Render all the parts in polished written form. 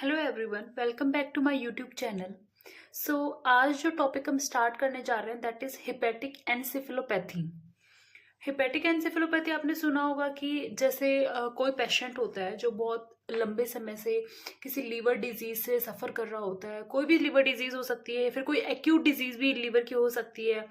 Hello everyone, welcome back to my YouTube channel. So आज जो topic हम start करने जा रहे हैं that is hepatic encephalopathy. Hepatic encephalopathy आपने सुना होगा कि जैसे कोई पेशेंट होता है जो बहुत लंबे समय से किसी लीवर डिजीज से सफ़र कर रहा होता है। कोई भी लीवर डिजीज हो सकती है या फिर कोई एक्यूट डिजीज भी लीवर की हो सकती है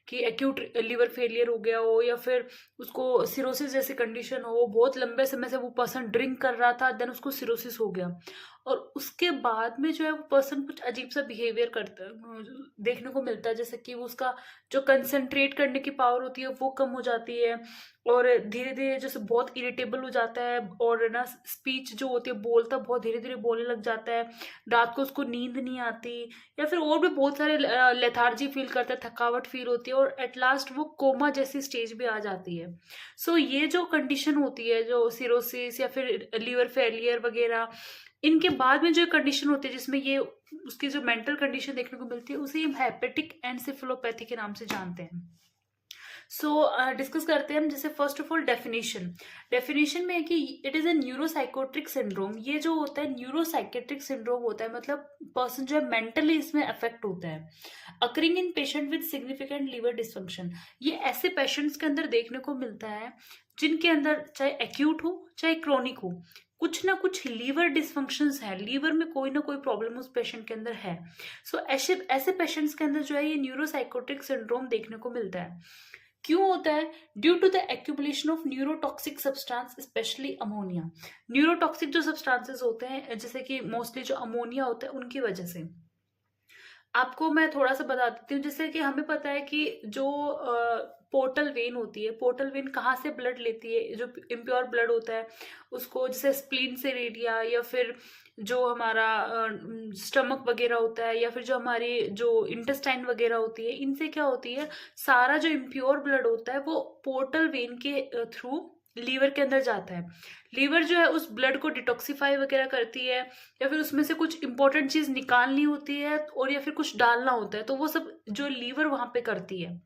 कि एक्यूट लीवर फेलियर हो गया हो या फिर उसको सिरोसिस जैसी कंडीशन हो। बहुत लंबे समय से वो पर्सन ड्रिंक कर रहा था, देन उसको सिरोसिस हो गया और उसके बाद में जो है वो पर्सन कुछ अजीब सा बिहेवियर करता है, देखने को मिलता है। जैसे कि वो उसका जो कंसंट्रेट करने की पावर होती है वो कम हो जाती है और धीरे धीरे जैसे बहुत इरिटेबल हो जाता है और ना स्पीच जो होती है बोलता बहुत धीरे धीरे बोलने लग जाता है। रात को उसको नींद नहीं आती या फिर और भी बहुत सारे लेथार्जी फील करता है, थकावट फील होती है और एट लास्ट वो कोमा जैसी स्टेज भी आ जाती है। सो ये जो कंडीशन होती है, जो सिरोसिस या फिर लीवर फेलियर वगैरह, इनके बाद में जो कंडीशन होती है जिसमें ये उसकी जो मेंटल कंडीशन देखने को मिलती है उसे हम हेपेटिक एनसेफेलोपैथी के नाम से जानते हैं। सो डिस्कस करते हैं हम। जैसे फर्स्ट ऑफ ऑल डेफिनेशन में है कि इट इज ए न्यूरोसाइकोट्रिक सिंड्रोम। ये जो होता है न्यूरोसाइकेट्रिक सिंड्रोम होता है, मतलब पर्सन जो है मेंटली इसमें अफेक्ट होता है। Occurring in patient with significant liver dysfunction. ये ऐसे पेशेंट्स के अंदर देखने को मिलता है जिनके अंदर चाहे एक्यूट हो चाहे क्रोनिक हो, कुछ ना कुछ लीवर डिसफंक्शंस है, लीवर में कोई ना कोई प्रॉब्लम उस पेशेंट के अंदर है। सो ऐसे ऐसे पेशेंट्स के अंदर जो है ये न्यूरोसाइकोट्रिक सिंड्रोम देखने को मिलता है। क्यों होता है? Due to the accumulation of neurotoxic substance specially ammonia. Neurotoxic जो सब्सटेंसेस होते हैं जैसे कि मोस्टली जो अमोनिया होता है उनकी वजह से। आपको मैं थोड़ा सा बता देती हूँ। जैसे कि हमें पता है कि जो पोर्टल वेन होती है, पोर्टल वेन कहाँ से ब्लड लेती है? जो इम्प्योर ब्लड होता है उसको जैसे स्प्लीन से रेडिया या फिर जो हमारा स्टमक वगैरह होता है या फिर जो हमारी जो इंटेस्टाइन वगैरह होती है, इनसे क्या होती है, सारा जो इम्प्योर ब्लड होता है वो पोर्टल वेन के थ्रू लीवर के अंदर जाता है। लीवर जो है उस ब्लड को डिटॉक्सिफाई वगैरह करती है या फिर उसमें से कुछ इंपॉर्टेंट चीज निकालनी होती है और या फिर कुछ डालना होता है, तो वो सब जो लीवर वहां पे करती है।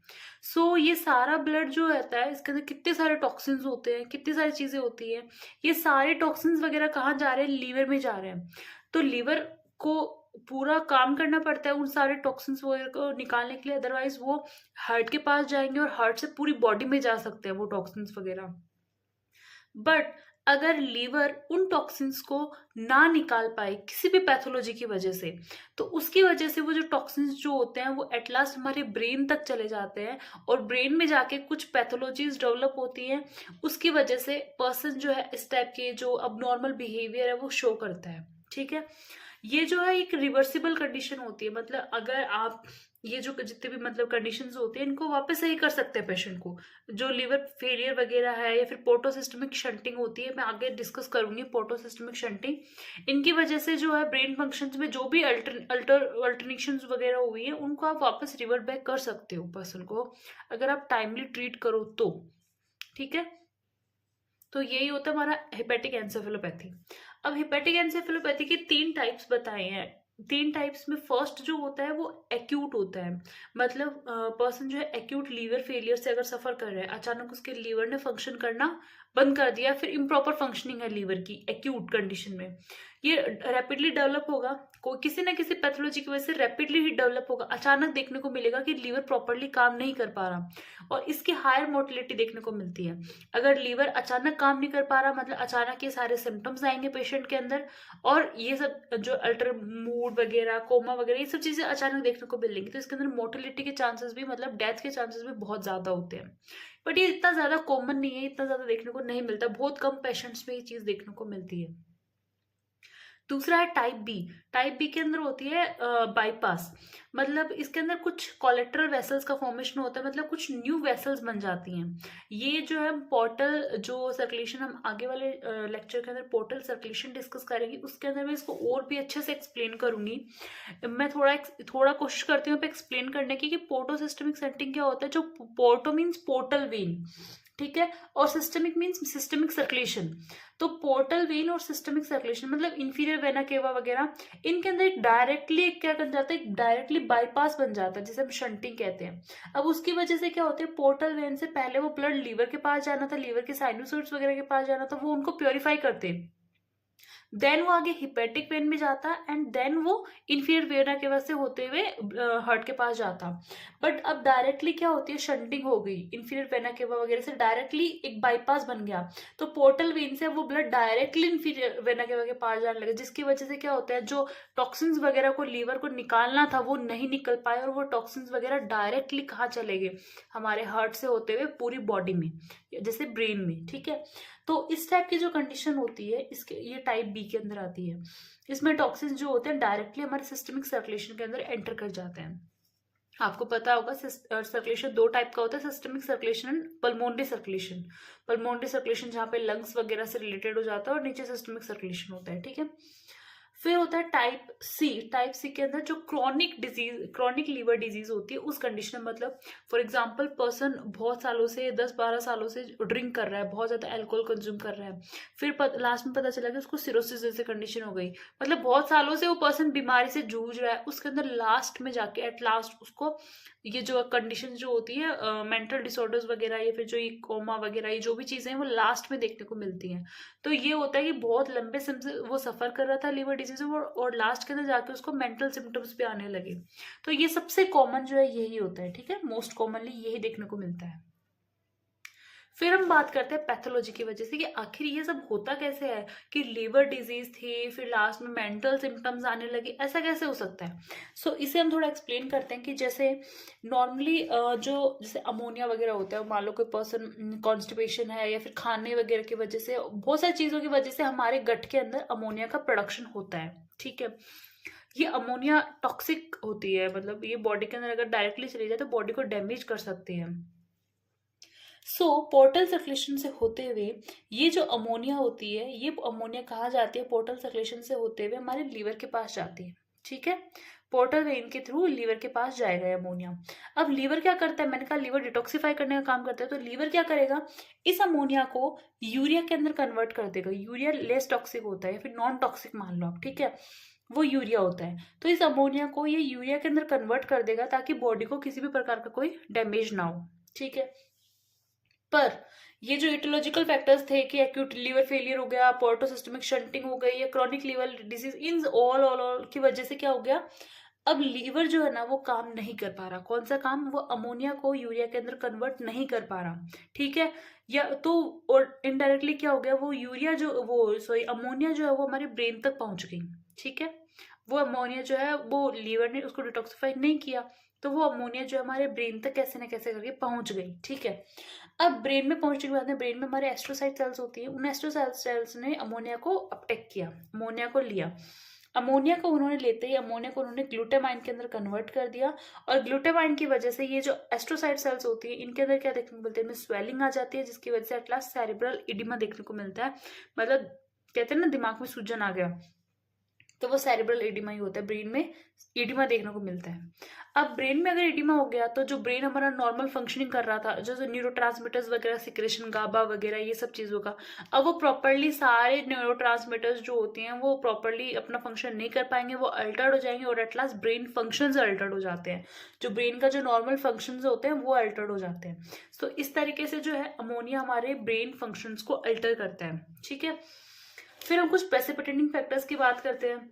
सो ये सारा ब्लड जो रहता है इसके अंदर कितने सारे टॉक्सिन्स होते हैं, कितनी सारी चीजें होती है। ये सारे टॉक्सिन्स वगैरह कहाँ जा रहे हैं? लीवर में जा रहे हैं। तो लीवर को पूरा काम करना पड़ता है उन सारे टॉक्सिन्स वगैरह को निकालने के लिए, अदरवाइज वो हार्ट के पास जाएंगे और हार्ट से पूरी बॉडी में जा सकते हैं वो टॉक्सिन्स वगैरह। बट अगर लीवर उन टॉक्सिन्स को ना निकाल पाए किसी भी पैथोलॉजी की वजह से, तो उसकी वजह से वो जो टॉक्सिन्स जो होते हैं वो एट लास्ट हमारे ब्रेन तक चले जाते हैं और ब्रेन में जाके कुछ पैथोलॉजीज डेवलप होती हैं। उसकी वजह से पर्सन जो है इस टाइप के जो अब नॉर्मल बिहेवियर है वो शो करता है। ठीक है, ये जो है एक रिवर्सिबल कंडीशन होती है। मतलब अगर आप ये जो जितने भी मतलब कंडीशंस होते हैं इनको वापस सही कर सकते हैं पेशेंट को। जो लीवर फेलियर वगैरह है या फिर पोर्टोसिस्टमिक शंटिंग होती है, मैं आगे डिस्कस करूंगी पोर्टोसिस्टमिक शंटिंग। इनकी वजह से जो है ब्रेन फंक्शंस में जो भी अल्टरनेशंस वगैरह हुई है उनको आप वापस रिवर्ट बैक कर सकते हो पर्सन को, अगर आप टाइमली ट्रीट करो तो। ठीक है, तो यही होता है हमारा हेपेटिक एन्सेफेलोपैथी। अब हेपेटिक एन्सेफेलोपैथी के 3 टाइप्स बताए हैं। 3 टाइप्स में फर्स्ट जो होता है वो एक्यूट होता है। मतलब पर्सन जो है एक्यूट लीवर फेलियर से अगर सफर कर रहा है, अचानक उसके लीवर ने फंक्शन करना बंद कर दिया, फिर इम्प्रॉपर फंक्शनिंग है लीवर की एक्यूट कंडीशन में, ये रैपिडली डेवलप होगा। कोई किसी ना किसी पैथोलॉजी की वजह से रैपिडली ही डेवलप होगा। अचानक देखने को मिलेगा कि लीवर प्रॉपरली काम नहीं कर पा रहा और इसकी हायर मोर्टिलिटी देखने को मिलती है। अगर लीवर अचानक काम नहीं कर पा रहा, मतलब अचानक ये सारे सिम्टम्स आएंगे पेशेंट के अंदर और ये सब जो अल्टर मूड वगैरह, कोमा वगैरह, ये सब चीजें अचानक देखने को मिलेंगी, तो इसके अंदर मोर्टिलिटी के चांसेस भी, मतलब डेथ के चांसेस भी बहुत ज्यादा होते हैं। बट ये इतना ज्यादा कॉमन नहीं है, इतना ज्यादा देखने को नहीं मिलता, बहुत कम पेशेंट्स में ये चीज देखने को मिलती है। दूसरा है टाइप बी। टाइप बी के अंदर होती है बाईपास। मतलब इसके अंदर कुछ कोलेट्रल वेसल्स का फॉर्मेशन होता है, मतलब कुछ न्यू वेसल्स बन जाती हैं। ये जो है पोर्टल जो सर्कुलेशन, हम आगे वाले लेक्चर के अंदर पोर्टल सर्कुलेशन डिस्कस करेंगे, उसके अंदर मैं इसको और भी अच्छे से एक्सप्लेन करूंगी। मैं थोड़ा कोशिश करती हूँ एक्सप्लेन करने की कि पोर्टोसिस्टमिक सेंटिंग क्या होता है। जो पोर्टो मीन्स पोर्टल वेन, ठीक है, और सिस्टमिक मीन्स सिस्टमिक सर्कुलेशन। तो पोर्टल वेन और सिस्टमिक सर्कुलेशन मतलब इंफीरियर वेना केवा वगैरह, इनके अंदर एक डायरेक्टली क्या बन जाता है, एक डायरेक्टली बाईपास बन जाता है जिसे हम शंटिंग कहते हैं। अब उसकी वजह से क्या होता है, पोर्टल वेन से पहले वो ब्लड लीवर के पास जाना था, लीवर के साइनोसॉइड्स वगैरह के पास जाना था, वो उनको प्योरीफाई करते हैं। देन वो आगे हिपेटिक वेन में जाता एंड देन वो इंफीरियर वेना केवा से होते हुए हार्ट के पास जाता। बट अब डायरेक्टली क्या होती है, शंटिंग हो गई, इंफीरियर वेना केवा वगैरह से डायरेक्टली एक बाईपास बन गया, तो पोर्टल वेन से वो blood directly inferior vena cava के पास जाने लगा, जिसकी वजह से क्या होता है, जो टॉक्सिन्स वगैरह को लीवर को निकालना था वो नहीं निकल पाए, और वो टॉक्सिन्स वगैरह डायरेक्टली कहाँ चले गए, हमारे हार्ट से होते हुए पूरी बॉडी में, जैसे ब्रेन में। ठीक है, तो इस टाइप की जो कंडीशन होती है, इसके ये टाइप बी के अंदर आती है। इसमें टॉक्सिन्स जो होते हैं डायरेक्टली हमारे सिस्टमिक सर्कुलेशन के अंदर एंटर कर जाते हैं। आपको पता होगा सर्कुलेशन दो टाइप का होता है, systemic circulation and pulmonary circulation. Pulmonary circulation जहाँ पे लंग्स वगैरह से रिलेटेड हो जाता है, और नीचे सिस्टमिक सर्कुलेशन होता है। ठीक है, फिर होता है टाइप सी। टाइप सी के अंदर जो chronic disease, chronic liver disease होती है उस कंडीशन में, मतलब फॉर एग्जांपल पर्सन बहुत सालों से 10-12 सालों से ड्रिंक कर रहा है, बहुत ज्यादा अल्कोहल कंज्यूम कर रहा है, फिर लास्ट में पता चला कि उसको सिरोसिस जैसी कंडीशन हो गई, मतलब बहुत सालों से वो पर्सन बीमारी से जूझ रहा है, उसके अंदर लास्ट में जाके एट लास्ट उसको ये जो कंडीशन जो होती है मेंटल डिसऑर्डर्स वगैरह, या फिर जो ये कोमा वगैरह, ये जो भी चीजें हैं वो लास्ट में देखने को मिलती हैं। तो ये होता है कि बहुत लंबे समय से वो सफर कर रहा था लीवर डिजीज, और लास्ट के अंदर जाके उसको मेंटल सिम्टम्स भी आने लगे। तो ये सबसे कॉमन जो है यही होता है। ठीक है, मोस्ट कॉमनली यही देखने को मिलता है। फिर हम बात करते हैं पैथोलॉजी की वजह से कि आखिर ये सब होता कैसे है, कि लीवर डिजीज थी फिर लास्ट में मेंटल सिम्टम्स आने लगे, ऐसा कैसे हो सकता है। सो इसे हम थोड़ा एक्सप्लेन करते हैं कि जैसे नॉर्मली जो जैसे अमोनिया वगैरह होता है, मान लो कोई पर्सन कॉन्स्टिपेशन है या फिर खाने वगैरह की वजह से, बहुत सारी चीज़ों की वजह से हमारे गट के अंदर अमोनिया का प्रोडक्शन होता है। ठीक है, ये अमोनिया टॉक्सिक होती है, मतलब ये बॉडी के अंदर अगर डायरेक्टली चली जाए तो बॉडी को डैमेज कर सकती है। सो पोर्टल सर्कुलेशन से होते हुए ये जो अमोनिया होती है, ये अमोनिया कहाँ जाती है, पोर्टल सर्कुलेशन से होते हुए हमारे लीवर के पास जाती है। ठीक है, पोर्टल वेन के थ्रू लीवर के पास जाएगा ये अमोनिया। अब लीवर क्या करता है, मैंने कहा लीवर डिटॉक्सिफाई करने का काम करता है, तो लीवर क्या करेगा, इस अमोनिया को यूरिया के अंदर कन्वर्ट कर देगा। यूरिया लेस टॉक्सिक होता है, या फिर नॉन टॉक्सिक मान लो आप। ठीक है, वो यूरिया होता है, तो इस अमोनिया को ये यूरिया के अंदर कन्वर्ट कर देगा ताकि बॉडी को किसी भी प्रकार का कोई डैमेज ना हो। ठीक है, पर ये जो इटोलॉजिकल फैक्टर्स थे कि एक्यूट लीवर फेलियर हो गया, पोर्टोसिस्टमिक शंटिंग हो गई, या क्रॉनिक लीवर डिजीज, इन ऑल की वजह से क्या हो गया, अब लीवर जो है ना वो काम नहीं कर पा रहा। कौन सा काम, वो अमोनिया को यूरिया के अंदर कन्वर्ट नहीं कर पा रहा। ठीक है, या तो और इनडायरेक्टली क्या हो गया, वो यूरिया जो वो सॉरी अमोनिया जो है वो हमारे ब्रेन तक पहुंच गई। ठीक है, वो अमोनिया जो है वो लीवर ने उसको डिटॉक्सिफाई नहीं किया, तो वो अमोनिया जो हमारे ब्रेन तक कैसे ना कैसे करके पहुंच गई। ठीक है, अब ब्रेन में पहुंचने के बाद में ब्रेन में हमारे एस्ट्रोसाइट सेल्स होती है, उन एस्ट्रोसाइट सेल्स ने अमोनिया को अपटेक किया, अमोनिया को लिया। अमोनिया को उन्होंने लेते ही अमोनिया को उन्होंने ग्लूटामाइन के अंदर कन्वर्ट कर दिया, और ग्लूटामाइन की वजह से ये जो एस्ट्रोसाइट सेल्स होती है इनके अंदर क्या देखने को मिलता है, इनमें स्वेलिंग आ जाती है, जिसकी वजह से एट लास्ट सेरिब्रल इडिमा देखने को मिलता है। मतलब कहते हैं ना दिमाग में सूजन आ गया, तो वो सेरिब्रल एडिमा ही होता है, ब्रेन में एडिमा देखने को मिलता है। अब ब्रेन में अगर एडिमा हो गया तो जो ब्रेन हमारा नॉर्मल फंक्शनिंग कर रहा था, जो न्यूरोट्रांसमीटर्स वगैरह सिक्रेशन गाबा वगैरह ये सब चीज़ों का, अब वो प्रॉपरली सारे न्यूरोट्रांसमीटर्स जो होते हैं वो प्रॉपरली अपना फंक्शन नहीं कर पाएंगे, वो अल्टर्ड हो जाएंगे, और at last brain functions Altered हो जाते हैं, जो ब्रेन का जो नॉर्मल फंक्शंस होते हैं वो अल्टर्ड हो जाते हैं। तो इस तरीके से जो है अमोनिया हमारे ब्रेन फंक्शंस को अल्टर करता है। ठीक है, फिर हम कुछ प्रेसिपिटेटिंग फैक्टर्स की बात करते हैं,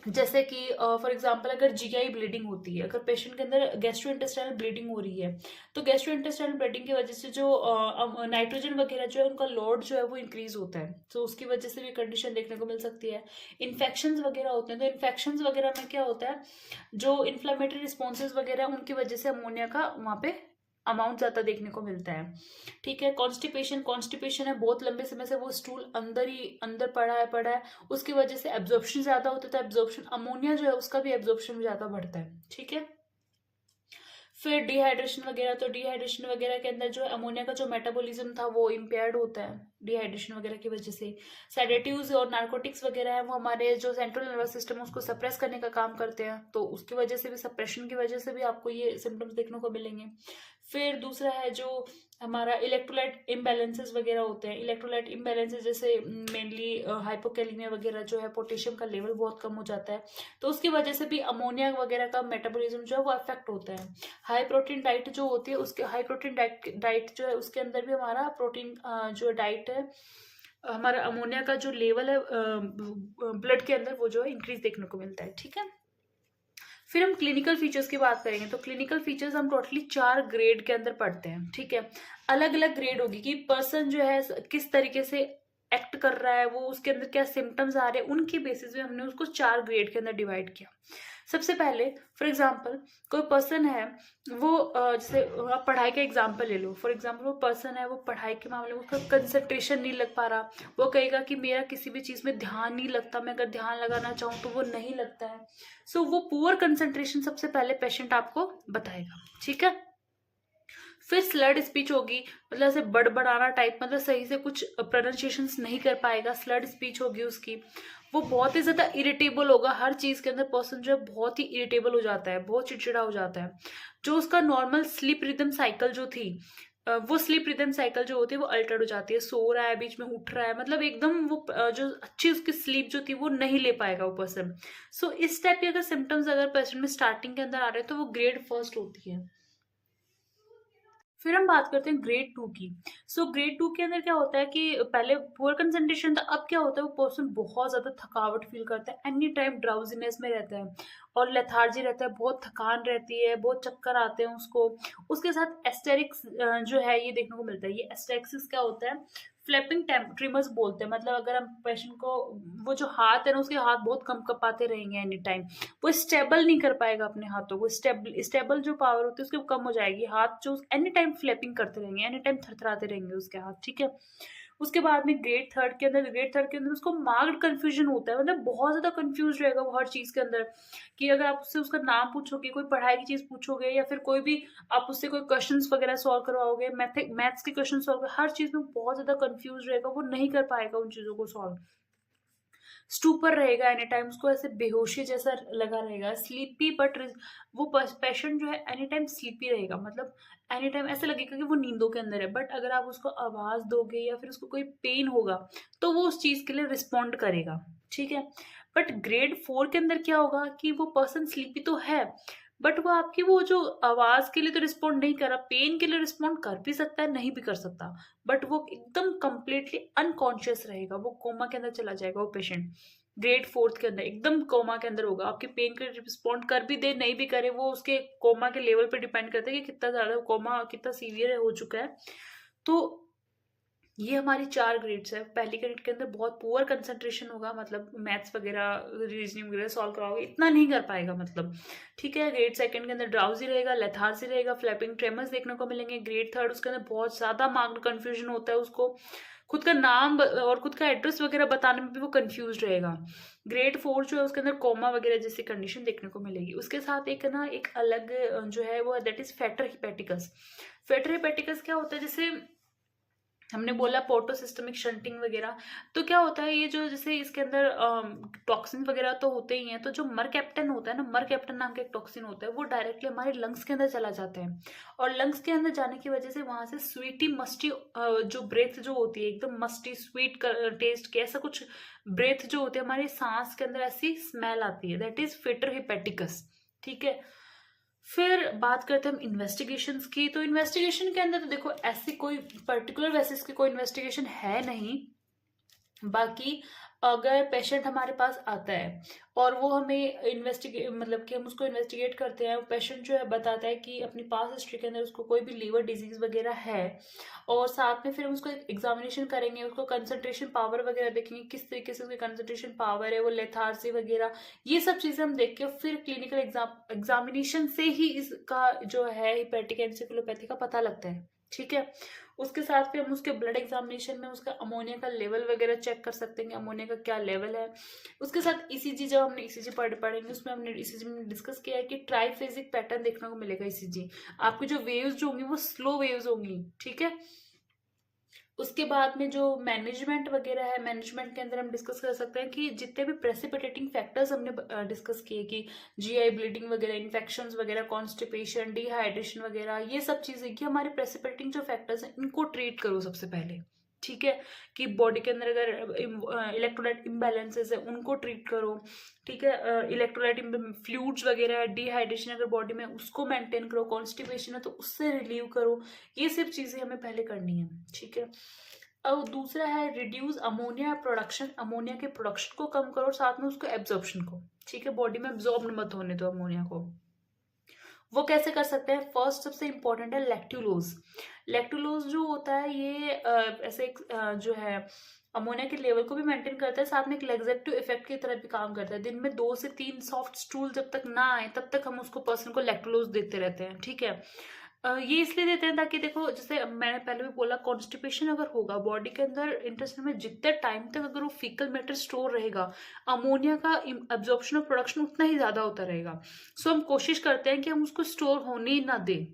जैसे कि फॉर एग्जांपल अगर जीआई ब्लीडिंग होती है, अगर पेशेंट के अंदर गैस्ट्रोइंटेस्टाइनल ब्लीडिंग हो रही है, तो गैस्ट्रोइंटेस्टाइनल ब्लीडिंग की वजह से जो नाइट्रोजन वगैरह जो है उनका लोड जो है वो इंक्रीज होता है, तो उसकी वजह से भी कंडीशन देखने को मिल सकती है। इन्फेक्शंस वगैरह होते हैं, तो इन्फेक्शंस वगैरह में क्या होता है, जो इन्फ्लेमेटरी रिस्पॉन्सेज वगैरह उनकी वजह से अमोनिया का वहाँ पे अमाउंट ज़्यादा देखने को मिलता है। ठीक है, कॉन्स्टिपेशन, कॉन्स्टिपेशन है, बहुत लंबे समय से वो स्टूल अंदर ही अंदर पड़ा है, उसकी वजह से एब्जॉर्प्शन ज़्यादा होता है, तो एब्जॉर्प्शन अमोनिया जो है उसका भी एब्जॉर्प्शन ज़्यादा बढ़ता है। ठीक है, फिर डिहाइड्रेशन वगैरह, तो डिहाइड्रेशन वगैरह के अंदर जो अमोनिया का जो मेटाबॉलिज्म था वो इम्पेयर्ड होता है डिहाइड्रेशन वगैरह की वजह से। सेडेटिव्स और नार्कोटिक्स वगैरह है वो हमारे जो सेंट्रल नर्वस सिस्टम है उसको सप्रेस करने का काम करते हैं, तो उसकी वजह से भी, सप्रेशन की वजह से भी आपको ये सिम्टम्स देखने को मिलेंगे। फिर दूसरा है जो हमारा इलेक्ट्रोलाइट इम्बैलेंसेस वगैरह होते हैं। इलेक्ट्रोलाइट इम्बैलेंसेस जैसे मेनली हाइपोकैलेमिया वगैरह जो है, पोटेशियम का लेवल बहुत कम हो जाता है, तो उसकी वजह से भी अमोनिया वगैरह का मेटाबॉलिज्म जो है वो अफेक्ट होता है। हाई प्रोटीन डाइट जो होती है उसके, हाई प्रोटीन डाइट जो है उसके अंदर भी हमारा प्रोटीन जो डाइट है हमारा अमोनिया का जो लेवल है ब्लड के अंदर, वो जो है इंक्रीज देखने को मिलता है। ठीक है, फिर हम क्लिनिकल फीचर्स की बात करेंगे। तो क्लिनिकल फीचर्स हम टोटली 4 ग्रेड के अंदर पढ़ते हैं। ठीक है, अलग अलग ग्रेड होगी कि पर्सन जो है किस तरीके से एक्ट कर रहा है, वो उसके अंदर क्या सिम्टम्स आ रहे हैं, उनके बेसिस पे हमने उसको 4 ग्रेड के अंदर डिवाइड किया। सबसे पहले फॉर एग्जाम्पल कोई पर्सन है, वो जैसे आप पढ़ाई का एग्जाम्पल ले लो। फॉर एग्जाम्पल वो पर्सन है, वो पढ़ाई के मामले में उसका कंसंट्रेशन नहीं लग पा रहा, वो कहेगा कि मेरा किसी भी चीज़ में ध्यान नहीं लगता, मैं अगर ध्यान लगाना चाहूँ तो वो नहीं लगता है। सो वो पुअर कंसंट्रेशन सबसे पहले पेशेंट आपको बताएगा। ठीक है, फिर स्लर्ड स्पीच होगी, मतलब ऐसे बड़बड़ाना टाइप, मतलब सही से कुछ प्रोनाउंसिएशंस नहीं कर पाएगा, स्लर्ड स्पीच होगी उसकी। वो बहुत ही ज्यादा इरिटेबल होगा, हर चीज के अंदर पर्सन जो है बहुत ही इरिटेबल हो जाता है, बहुत चिड़चिड़ा हो जाता है। जो उसका नॉर्मल स्लीप रिदम साइकिल जो थी, वो स्लीप रिदम साइकिल जो होती है वो अल्टर्ड हो जाती है, सो रहा है बीच में उठ रहा है, मतलब एकदम वो जो अच्छी उसकी स्लीप जो थी वो नहीं ले पाएगा वो पर्सन। सो इस टाइप के अगर सिम्टम्स अगर पेशेंट में स्टार्टिंग के अंदर आ रहे हैं तो वो ग्रेड फर्स्ट होती है। फिर हम बात करते हैं ग्रेड 2 की। सो ग्रेड 2 के अंदर क्या होता है कि पहले पुअर कंसंट्रेशन था, अब क्या होता है वो पर्सन बहुत ज्यादा थकावट फील करता है, एनी टाइम ड्राउजीनेस में रहता है और लेथार्जी रहता है, बहुत थकान रहती है, बहुत चक्कर आते हैं उसको। उसके साथ एस्टेरिक्स जो है ये देखने को मिलता है। ये एस्टेरिक्स क्या होता है, फ्लैपिंग ट्रिमर्स बोलते हैं, मतलब अगर हम पेशेंट को, वो जो हाथ है ना उसके हाथ बहुत कम कपाते रहेंगे एनी टाइम, वो स्टेबल नहीं कर पाएगा अपने हाथों को, स्टेबल जो पावर होती है उसकी कम हो जाएगी, हाथ जो एनी टाइम फ्लैपिंग करते रहेंगे, एनी टाइम थरथराते रहेंगे उसके हाथ। ठीक है, उसके बाद में ग्रेड थर्ड के अंदर उसको मार्क्ड कंफ्यूजन होता है, मतलब बहुत ज्यादा कंफ्यूज रहेगा वो हर चीज के अंदर, कि अगर आप उससे उसका नाम पूछोगे, कोई पढ़ाई की चीज पूछोगे, या फिर कोई भी आप उससे कोई क्वेश्चंस वगैरह सॉल्व करवाओगे, मैथ्स के क्वेश्चन सॉल्व, हर चीज में बहुत ज्यादा कंफ्यूज रहेगा, वो नहीं कर पाएगा उन चीजों को सॉल्व। स्टूपर रहेगा एनी टाइम, उसको ऐसे बेहोशी जैसा लगा रहेगा, स्लीपी बट वो पेशेंट जो है एनी टाइम स्लीपी रहेगा, मतलब एनी टाइम ऐसा लगेगा कि वो नींदों के अंदर है, बट अगर आप उसको आवाज दोगे या फिर उसको कोई पेन होगा तो वो उस चीज के लिए रिस्पॉन्ड करेगा। ठीक है, बट ग्रेड 4 के अंदर क्या होगा कि वो पर्सन स्लीपी तो है, बट वो आपकी वो जो आवाज के लिए तो रिस्पॉन्ड नहीं कर रहा, पेन के लिए रिस्पॉन्ड कर भी सकता है, नहीं भी कर सकता, बट वो एकदम कंप्लीटली अनकॉन्शियस रहेगा, वो कोमा के अंदर चला जाएगा वो पेशेंट। ग्रेड 4 के अंदर एकदम कोमा के अंदर होगा, आपके पेन के रिस्पॉन्ड कर भी दे नहीं भी करे, वो उसके कोमा के लेवल पे डिपेंड करता है कि कितना ज्यादा कोमा कितना सीवियर हो चुका है। तो ये हमारी 4 ग्रेड्स है। पहली ग्रेड के अंदर बहुत पुअर कंसंट्रेशन होगा, मतलब मैथ्स वगैरह रीजनिंग वगैरह सॉल्व कराओगे इतना नहीं कर पाएगा, मतलब। ठीक है, ग्रेड सेकंड के अंदर ड्राउजी रहेगा, लेथार्जी रहेगा, फ्लैपिंग ट्रेमर्स देखने को मिलेंगे। ग्रेड थर्ड उसके अंदर बहुत ज्यादा मार्क्ड कंफ्यूजन होता है, उसको खुद का नाम और खुद का एड्रेस वगैरह बताने में भी वो कंफ्यूज रहेगा। ग्रेड 4 जो है उसके अंदर कोमा वगैरह जैसी कंडीशन देखने को मिलेगी। उसके साथ एक ना एक अलग जो है वो दैट इज फेटर हिपेटिकस। फेटर हिपेटिकस क्या होता है, जैसे हमने बोला पोर्टो सिस्टमिक शंटिंग वगैरह, तो क्या होता है ये जो जैसे इसके अंदर टॉक्सिन वगैरह तो होते ही हैं, तो जो मर कैप्टन होता है ना, मर कैप्टन नाम का एक टॉक्सिन होता है, वो डायरेक्टली हमारे लंग्स के अंदर चला जाता है, और लंग्स के अंदर जाने की वजह से वहां से स्वीटी मस्टी जो ब्रेथ जो होती है एकदम मस्टी स्वीट टेस्ट के ऐसा कुछ ब्रेथ जो होती है हमारे सांस के अंदर, ऐसी स्मेल आती है, दैट इज फेटर हिपेटिकस। ठीक है, फिर बात करते हैं हम इन्वेस्टिगेशंस की। तो इन्वेस्टिगेशन के अंदर तो देखो ऐसी कोई पर्टिकुलर बेसिस की कोई इन्वेस्टिगेशन है नहीं, बाकी अगर पेशेंट हमारे पास आता है और वो हमें इन्वेस्टिगेट, मतलब कि हम उसको इन्वेस्टिगेट करते हैं, पेशेंट जो है बताता है कि अपनी पास हिस्ट्री के अंदर उसको कोई भी लीवर डिजीज वगैरह है, और साथ में फिर हम उसको एग्जामिनेशन करेंगे, उसको कंसंट्रेशन पावर वगैरह देखेंगे, किस तरीके से उसकी कंसंट्रेशन पावर है, वो लेथार्जी वगैरह, ये सब चीजें हम देख के फिर क्लिनिकल एग्जामिनेशन से ही इसका जो है हिपेटिक एनसेफेलोपैथी का पता लगता है। ठीक है, उसके साथ फिर हम उसके ब्लड एग्जामिनेशन में उसका अमोनिया का लेवल वगैरह चेक कर सकते हैं कि अमोनिया का क्या लेवल है। उसके साथ ईसीजी, जब हमने ईसीजी पढ़ेंगे उसमें हमने ईसीजी में डिस्कस किया है कि ट्राइफेजिक पैटर्न देखने को मिलेगा ईसीजी, आपकी जो वेव्स जो होंगी वो स्लो वेव्स होंगी। ठीक है, उसके बाद में जो मैनेजमेंट वगैरह है, मैनेजमेंट के अंदर हम डिस्कस कर सकते हैं कि जितने भी प्रेसिपिटेटिंग फैक्टर्स हमने डिस्कस किए कि जीआई ब्लीडिंग वगैरह, इन्फेक्शंस वगैरह, कॉन्स्टिपेशन, डिहाइड्रेशन वगैरह, ये सब चीजें कि हमारे प्रेसिपिटेटिंग जो फैक्टर्स हैं इनको ट्रीट करो सबसे पहले। ठीक है, कि बॉडी के अंदर अगर इलेक्ट्रोलाइट इम्बैलेंसेस है उनको ट्रीट करो। ठीक है, इलेक्ट्रोलाइट फ्लूइड्स वगैरह है, डिहाइड्रेशन अगर बॉडी में उसको मेंटेन करो, कॉन्स्टिपेशन है तो उससे रिलीव करो, ये सब चीजें हमें पहले करनी है। ठीक है, और दूसरा है रिड्यूस अमोनिया प्रोडक्शन, अमोनिया के प्रोडक्शन को कम करो, साथ में उसको एब्जॉर्प्शन को, ठीक है, बॉडी में एब्जॉर्ब मत होने दो अमोनिया को। वो कैसे कर सकते हैं? फर्स्ट सबसे इंपॉर्टेंट है लैक्टुलोज। लैक्टुलोज जो होता है ये ऐसे एक जो है अमोनिया के लेवल को भी मेंटेन करता है, साथ में एक लैक्सेटिव इफेक्ट की तरह भी काम करता है। दिन में 2 से 3 सॉफ्ट स्टूल जब तक ना आए तब तक हम उसको पर्सन को लैक्टुलोज देते रहते हैं, ठीक है। ये इसलिए देते हैं ताकि देखो, जैसे मैंने पहले भी बोला, कॉन्स्टिपेशन अगर होगा बॉडी के अंदर, इंटेस्टाइन में जितने टाइम तक अगर वो फीकल मैटर स्टोर रहेगा, अमोनिया का एब्जॉर्प्शन और प्रोडक्शन उतना ही ज्यादा होता रहेगा। सो हम कोशिश करते हैं कि हम उसको स्टोर होने ही ना दें,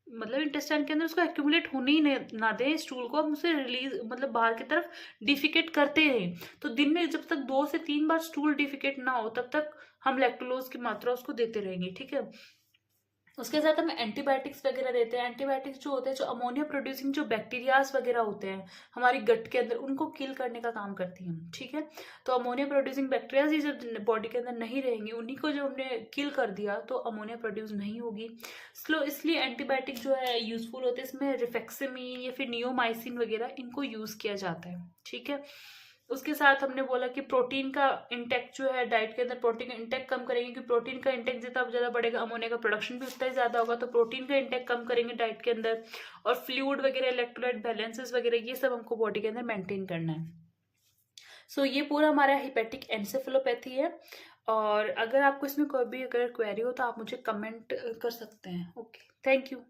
मतलब इंटेस्टाइन के अंदर उसको एक्यूमुलेट होने ही ना दें स्टूल को, हम उसे रिलीज मतलब बाहर की तरफ डिफिकेट करते रहें। तो दिन में जब तक 2 से 3 बार स्टूल डिफिकेट ना हो तब तक हम लैक्टोलोज की मात्रा उसको देते रहेंगे, ठीक है। उसके साथ हम एंटीबायोटिक्स वगैरह देते हैं। एंटीबायोटिक्स जो होते हैं, जो अमोनिया प्रोड्यूसिंग जो बैक्टीरियाज वगैरह होते हैं हमारी गट के अंदर, उनको किल करने का काम करती हैं, ठीक है। तो अमोनिया प्रोड्यूसिंग बैक्टीरियाज ही जब बॉडी के अंदर नहीं रहेंगी, उन्हीं को जब हमने किल कर दिया तो अमोनिया प्रोड्यूस नहीं होगी। स्लो इसलिए एंटीबायोटिक जो है यूजफुल होते हैं, इसमें रिफेक्सिमीन या फिर नियोमाइसिन वगैरह इनको यूज किया जाता है, ठीक है। उसके साथ हमने बोला कि प्रोटीन का इंटेक जो है, डाइट के अंदर प्रोटीन का इंटेक कम करेंगे, क्योंकि प्रोटीन का इंटेक जितना ज़्यादा बढ़ेगा अमोनिया का प्रोडक्शन भी उतना ही ज़्यादा होगा, तो प्रोटीन का इंटेक कम करेंगे डाइट के अंदर। और फ्लूइड वगैरह, इलेक्ट्रोलाइट बैलेंसेस वगैरह, ये सब हमको बॉडी के अंदर मेंटेन करना है। सो ये पूरा हमारा हिपेटिक एनसेफेलोपैथी है। और अगर आपको इसमें कोई भी अगर क्वेरी हो तो आप मुझे कमेंट कर सकते हैं। Okay, thank you.